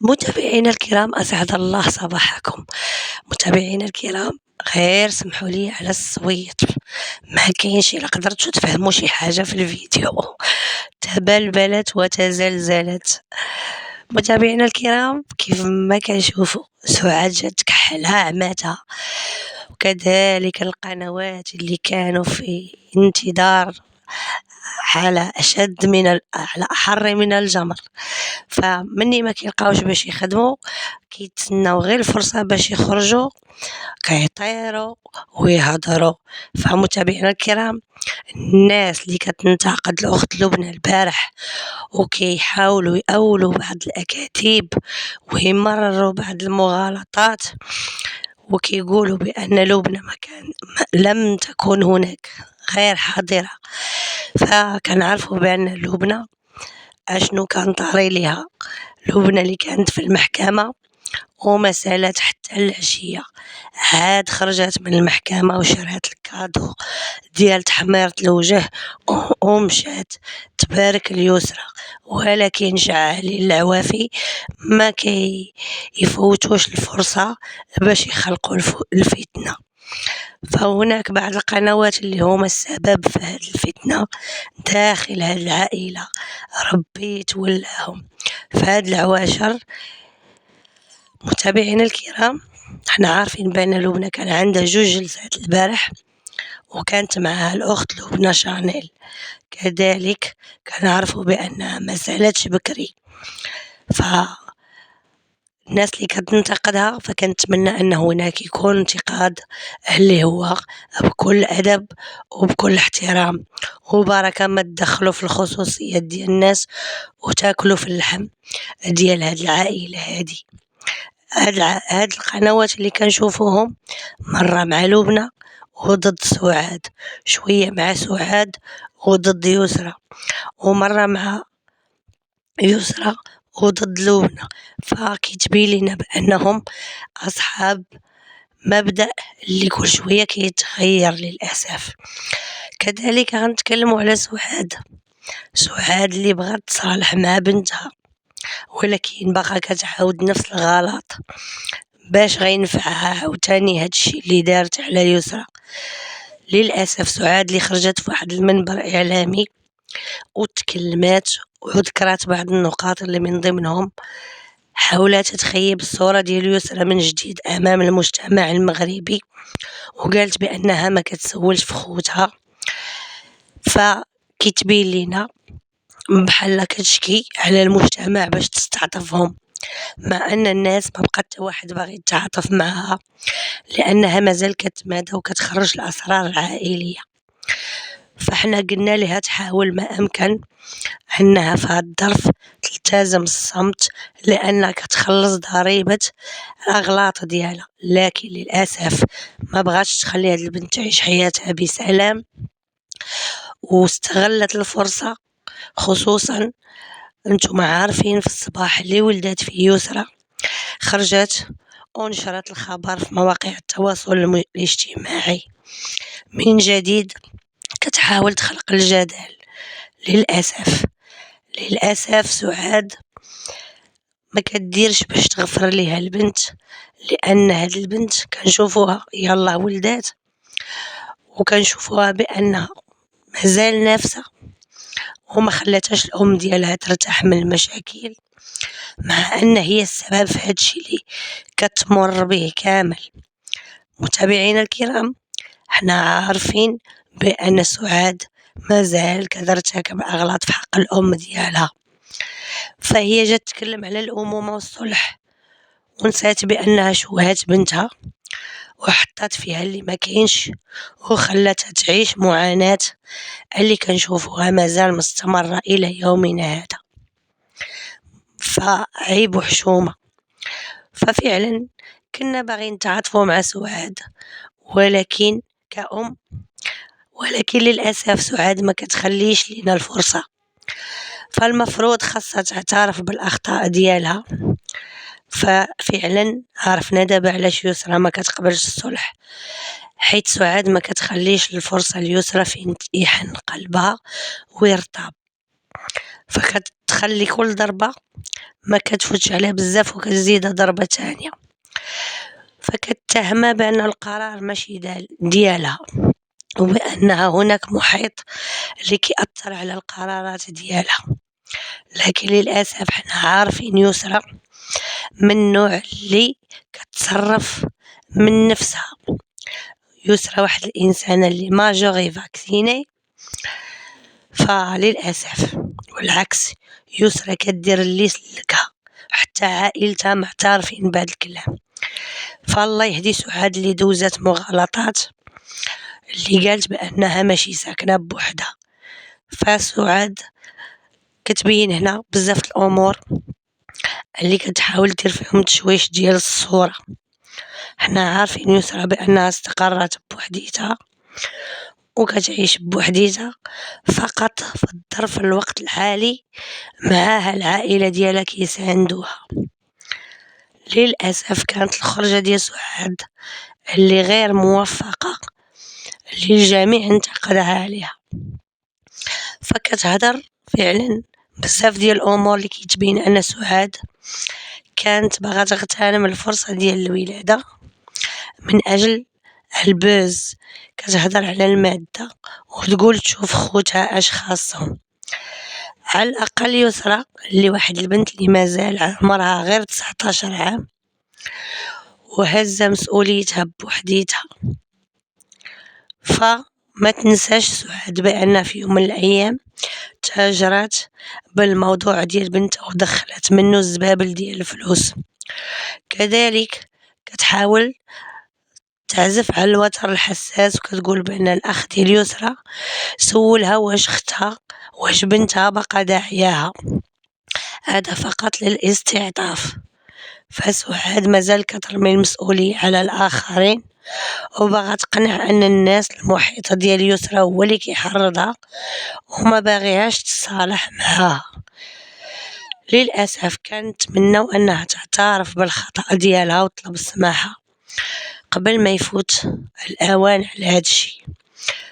متابعينا الكرام أسعد الله صباحكم. متابعينا الكرام، غير سمحوا لي على الصويت، ما كاينش إلا قدرتوا تفهموا شي حاجة في الفيديو. تبلبلت وتزلزلت. متابعينا الكرام، كيف ما كنشوفوا سعاد جات تكحلها عماتها، وكذلك القنوات اللي كانوا في انتظار على أشد على أحر من الجمر، فمني ما كيلقاوش باش يخدموا كيتسناو غير الفرصة باش يخرجوا كيطيروا ويهضروا. فمتابعينا الكرام، الناس اللي كتنتقد الأخت لبنى البارح وكيحاولوا يأولوا بعض الأكاذيب ويمرروا بعض المغالطات وكيقولوا بأن لبنى لم تكن هناك غير حاضرة، فكنعرفوا بأن لبنى أشنو كان طاري ليها. لبنى اللي كانت في المحكمة وما سالت حتى العشية، عاد خرجت من المحكمة وشرات الكادو ديال تحميرة الوجه ومشات تبارك اليسرى، ولكن شعالي العوافي ما يفوتوش الفرصة باش يخلقوا الفتنة. فهناك بعض القنوات اللي هما السبب في هذه الفتنة داخل هذه العائلة، ربي يتولاهم في هذه العواشر. متابعينا الكرام، احنا عارفين بأن لبنى كان عندها 2 جلسات البارح وكانت معها الأخت لبنى شانيل، كذلك كنعرفوا بأنها ما زالتش بكري. الناس اللي كتنتقدها فكنتمنى أن هناك يكون انتقاد اللي هو بكل أدب وبكل احترام وبركة، ما تدخلوا في الخصوصيات ديال الناس وتاكلوا في اللحم ديال هاد العائلة هادي. هاد القنوات اللي كنشوفوهم مرة مع لبنى وضد سعاد، شوية مع سعاد وضد يسرى، ومرة مع يسرى وضد لبنى، فكيتبين لينا بأنهم أصحاب مبدأ اللي كل شوية كيتغير للأسف. كذلك غنتكلموا على سعاد اللي بغات تصالح مع بنتها ولكن باقا كتعاود نفس الغلط باش غينفعها عاوتاني هادشي اللي دارت على يسرى. للأسف سعاد اللي خرجت في واحد المنبر إعلامي وتكلمات وذكرت بعض النقاط اللي من ضمنهم حاولت تخيب الصورة ديال يسرى من جديد أمام المجتمع المغربي، وقالت بأنها ما كتسولش في خوتها، فكتبين لينا بحال كتشكي على المجتمع باش تستعطفهم، مع أن الناس ما بقى حتى واحد باغي يتعاطف معها لأنها مازال كتمادى وكتخرج الأسرار العائلية. فاحنا قلنا لها تحاول ما أمكن أنها في هاد الظرف تلتزم الصمت لأنها كتخلص ضريبة الأغلاط ديالها، لكن للأسف ما بغاتش تخلي هاد البنت تعيش حياتها بسلام واستغلت الفرصة. خصوصا انتم عارفين في الصباح اللي ولدت فيه يسرى خرجت ونشرت الخبر في مواقع التواصل الاجتماعي من جديد كتحاول تخلق الجدل. للأسف سعاد ما كديرش باش تغفر ليها البنت، لأن هاد البنت كنشوفوها يلا ولدات وكنشوفوها بأنها مازال نافسة وما خلاتهاش الأم ديالها ترتاح من المشاكل، مع أن هي السبب في هادشي اللي كتمر به كامل. متابعينا الكرام، احنا عارفين بأن سعاد مازال كترتكب أغلاط في حق الأم ديالها، فهي جات تتكلم على الأمومة والصلح ونسات بأنها شوهات بنتها وحطات فيها اللي ما كاينش وخلاتها تعيش معاناة اللي كنشوفوها مازال مستمرة إلى يومنا هذا، فعيب وحشومة. ففعلا كنا باغيين نتعاطفوا مع سعاد ولكن كأم، ولكن للأسف سعاد ما كتخليش لينا الفرصة، فالمفروض خاصها تعترف بالأخطاء ديالها. ففعلا عرفنا دابا علاش يسرى ما كتقبلش الصلح، حيت سعاد ما كتخليش الفرصة ليسرى فين يحن قلبها ويرطب، كتخلي كل ضربة ما كتفوتش عليه بزاف وكتزيدها ضربة تانية، فكتهمها بأن القرار ماشي ديالها، وبأنها هناك محيط اللي كيأثر على القرارات ديالها. لكن للأسف حنا عارفين يسرى من النوع اللي كتصرف من نفسها. يسرى واحد الإنسانة اللي ماجوري فاكسيني، فللأسف والعكس يسرى كدير اللي سلكها، حتى عائلتها معترفين بهذا الكلام. فالله يهدي سعاد اللي دوزات مغالطات، اللي قالت بأنها ماشي ساكنة بوحدها. فسعاد كتبين هنا بزاف الأمور اللي كتحاول دير فيهم تشويش ديال الصورة. حنا عارفين يسرى بأنها استقرت بوحديتها وكتعيش بوحديتها فقط في الظرف الوقت الحالي معاها العائلة ديالها كيساندوها. للأسف كانت الخرجة ديال سعاد اللي غير موفقة اللي الجميع انتقدها عليها، فكتهدر فعلا بزاف ديال الأمور اللي كيتبين أن سعاد كانت باغا تغتنم الفرصة ديال الولادة من أجل البوز. كتهدر على المادة وتقول تشوف خوتها اش خاصهم. على الأقل يسرى اللي واحد البنت اللي مازال عمرها غير 19 عام وهزة مسؤوليتها بوحديتها. فما تنساش سعاد بأن في يوم من الأيام تاجرات بالموضوع ديال بنتها ودخلت منه الزبابل ديال الفلوس. كذلك كتحاول تعزف على الوتر الحساس وكتقول بأن الأخ ديال يسرى سولها واش بنتها باقا داعياها، هذا فقط للاستعطاف. فسعاد مازال كترمي المسؤولية على الآخرين وباغا تقنع أن الناس المحيطة ديال يسرى هو اللي كيحرضها وما باغيهاش تصالح معاها. للأسف كانت نتمناو أنها تعترف بالخطأ ديالها وتطلب السماحة قبل ما يفوت الأوان على هذا الشيء.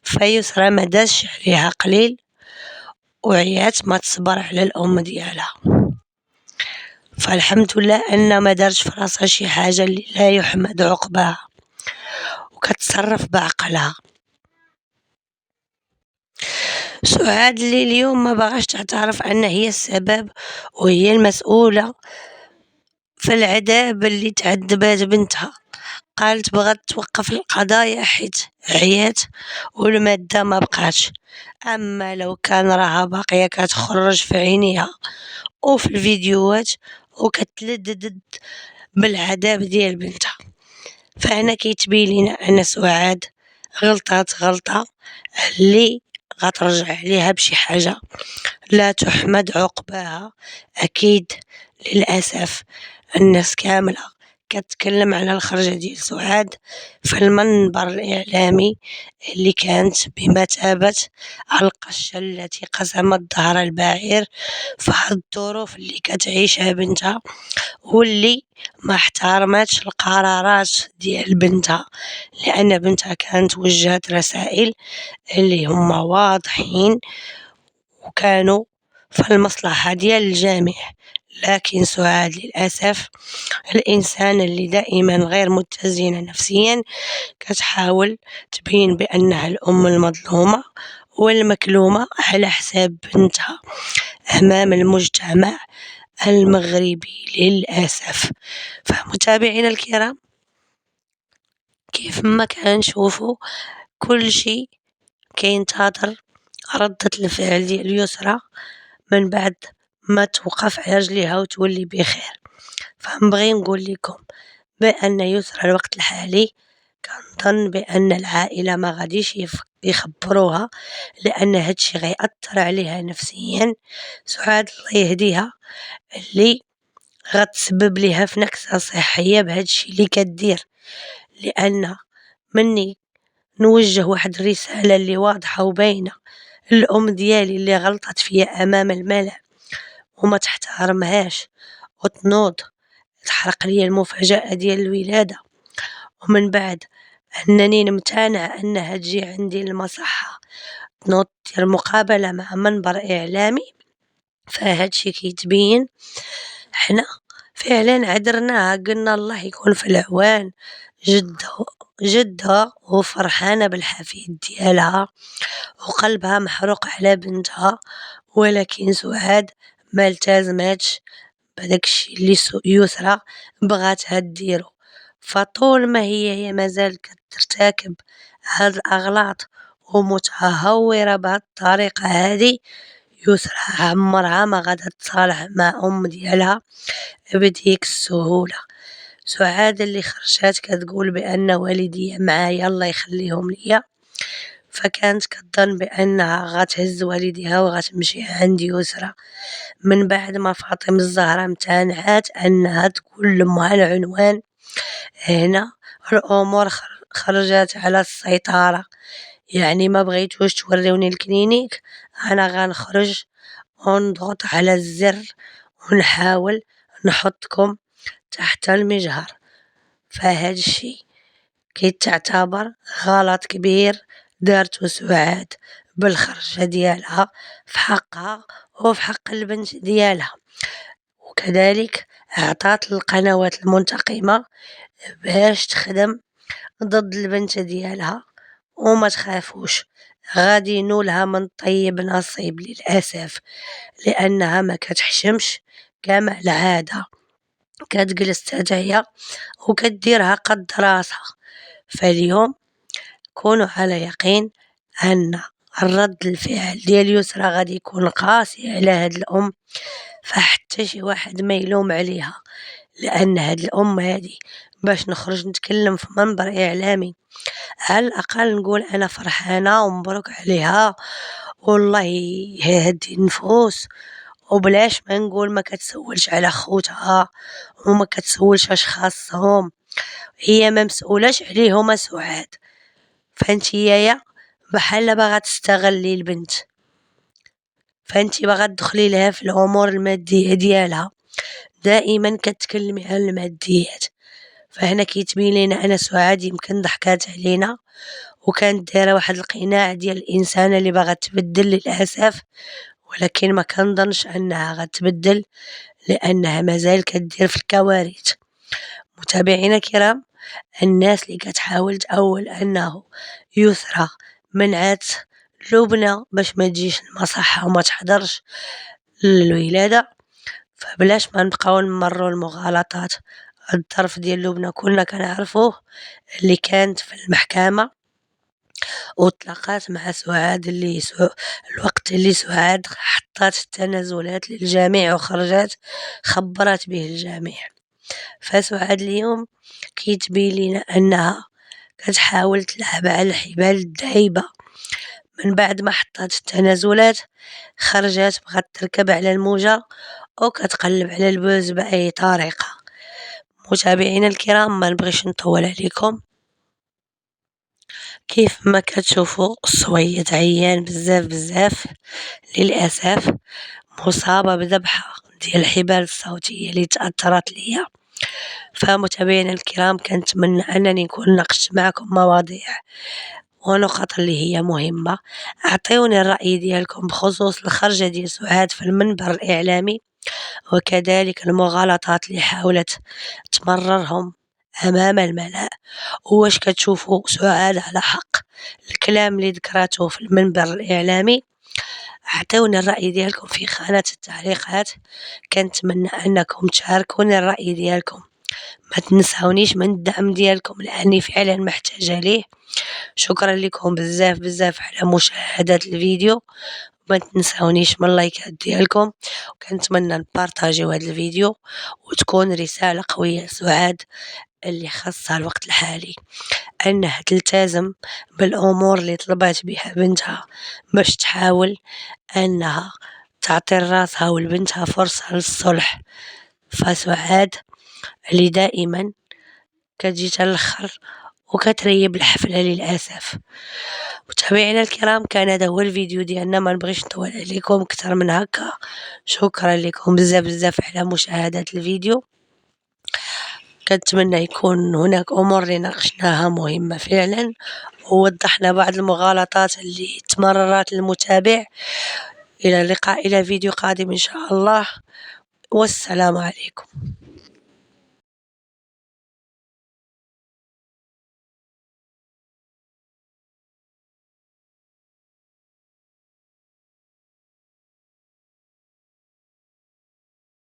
فيسرى ما دازش عليها قليل وعيات ما تصبر على الأم ديالها. فالحمد لله أن ما دارش في راسها شي حاجة اللي لا يحمد عقباها وكتصرف بعقلها. سعاد اللي اليوم ما باغاش تعترف أن هي السبب وهي المسؤولة في العذاب اللي تعذبات بنتها، قالت بغات توقف القضايا حيت عيات والمادة ما بقاتش. أما لو كان راها باقية كتخرج في عينيها وفي الفيديوهات وكتلدد بالعذاب ديال بنتها، فهنا كيتبين لنا أن سعاد غلطات غلطة اللي غترجع عليها بشي حاجة لا تحمد عقباها. أكيد للأسف الناس كاملة كتكلم على الخرجة ديال سعاد في المنبر الإعلامي اللي كانت بمثابة القشة التي قسمت ظهر البعير في هاد الظروف اللي كتعيشها بنتها، واللي ما احترمتش القرارات ديال بنتها، لأن بنتها كانت وجهت رسائل اللي هما واضحين وكانوا في المصلحة ديال الجميع. لكن سعاد للأسف الإنسان اللي دائما غير متزنة نفسيا كتحاول تبين بأنها الأم المظلومة والمكلومة على حساب بنتها أمام المجتمع المغربي للأسف. فمتابعينا الكرام، كيف ما كنشوفوا كل شيء كينتظر ردة الفعل ديال يسرى من بعد ما توقف على رجليها وتولي بخير. فنبغي نقول لكم بأن يسرى الوقت الحالي كنظن بأن العائلة ما غاديش يخبروها، لأن هادشي غيأثر عليها نفسيا. سعاد الله يهديها اللي غتسبب ليها في نكسة صحية بهادشي اللي كدير، لأن مني نوجه واحد الرسالة اللي واضحة وباينة الأم ديالي اللي غلطت فيا أمام الملأ وما تحترمهاش وتنوض تحرق لي المفاجأة ديال الولادة، ومن بعد أنني نمتنع أنها تجي عندي للمصحة تنوض دير مقابلة مع منبر إعلامي، فهاد الشي كيتبين حنا فعلًا عذرناها قلنا الله يكون في العوان. جدة وفرحانة بالحفيد ديالها وقلبها محروق على بنتها، ولكن سعاد ما التزماتش بهداك الشي اللي يسرى بغاتها ديرو. فطول ما هي مازالت كترتكب هاد الأغلاط ومتهورة بهاد الطريقة هادي، يسرى عمرها ما غادا تصالح مع أم ديالها بديك السهولة. سعاد اللي خرجات كتقول بأن والديا معايا الله يخليهم ليا، فكانت كتظن بأنها غتهز والديها وغتمشي عند يسرى. من بعد ما فاطمة الزهراء امتنعت أنها تقول لأمها العنوان، هنا الأمور خرجت على السيطرة. يعني ما بغيتوش توريوني الكلينيك، أنا غنخرج ونضغط على الزر ونحاول نحطكم تحت المجهر. فهاد الشي كيتعتبر غلط كبير دارتو سعاد بالخرجة ديالها في حقها وفي حق البنت ديالها، وكذلك عطات القنوات المنتقمة باش تخدم ضد البنت ديالها. وما تخافوش، غادي ينولها من طيب نصيب للأسف، لأنها ما كتحشمش كما العادة، كتجلس تدعية وكديرها قد راسها. فاليوم كونوا على يقين أن الرد الفعل ديال يسرى غادي يكون قاسي على هاد الأم، فحتى شي واحد ما يلوم عليها، لأن هاد الأم هادي باش نخرج نتكلم في منبر إعلامي على الأقل نقول أنا فرحانة ومبروك عليها والله يهدي النفوس، وبلاش ما نقول ما كتسولش على خوتها وما كتسولش اش خاصهم، هي ما مسؤولاش عليهم سعاد. فانتي يايا بحال باغا تستغلي البنت، فانتي باغا تدخلي لها في الامور الماديه ديالها، دائما كتكلمي على الماديات. فهنا كيتبين لينا انا سعاد يمكن ضحكات علينا وكانت دايره واحد القناع ديال الانسانه اللي باغا تبدل للاسف، ولكن ما كنظنش انها غتبدل لانها مازال كدير في الكوارث. متابعينا الكرام، الناس اللي كتحاول تأول أنه يسرى منعت لبنى باش ما تجيش المصحة وما تحضرش للولادة، فبلاش ما نبقاو نمروا المغالطات. الظرف ديال لبنى كلنا كنعرفوه، اللي كانت في المحكمة وطلقات مع سعاد الوقت اللي سعاد حطات التنازلات للجميع وخرجت خبرت به الجميع. فسعاد اليوم كيتبين لينا أنها كتحاول تلعب على الحبال الدايبة. من بعد ما حطات التنازلات خرجت بغات تركب على الموجة وكتقلب على البوز بأي طريقة. متابعينا الكرام، ما نبغيش نطول عليكم، كيف ما كتشوفوا الصويت عيان بزاف للأسف، مصابة بذبحة ديال الحبال الصوتية اللي تأثرت ليا. فمتابعينا الكرام، كنتمنى أنني نكون ناقشت معكم مواضيع ونقط اللي هي مهمة. أعطيوني الرأي ديالكم بخصوص الخرجة ديال سعاد في المنبر الإعلامي، وكذلك المغالطات اللي حاولت تمررهم أمام الملأ. واش كتشوفوا سعاد على حق الكلام اللي ذكرته في المنبر الإعلامي؟ أعطيوني الرأي ديالكم في خانة التعليقات. كنتمنى أنكم تشاركوني الرأي ديالكم، ما تنساونيش من الدعم ديالكم لأني فعلا محتاجة ليه. شكرا لكم بزاف على مشاهدة الفيديو، ما تنساونيش من اللايكات ديالكم، وكنتمنى نبارطاجيو هذا الفيديو وتكون رسالة قوية لسعاد اللي خاصها الوقت الحالي أنها تلتزم بالأمور اللي طلبات بها بنتها باش تحاول أنها تعطي راسها ولبنتها فرصة للصلح. فسعاد اللي دائما كتجي تالاخر وكتريب الحفلة للأسف. متابعينا الكرام، كان هذا هو الفيديو ديالنا، ما نبغيش نطول عليكم اكثر من هكا. شكرا لكم بزاف على مشاهدة الفيديو. كنتمنى يكون هناك امور اللي ناقشناها مهمة فعلا، ووضحنا بعض المغالطات اللي تمررت للمتابع، إلى اللقاء إلى فيديو قادم إن شاء الله، والسلام عليكم.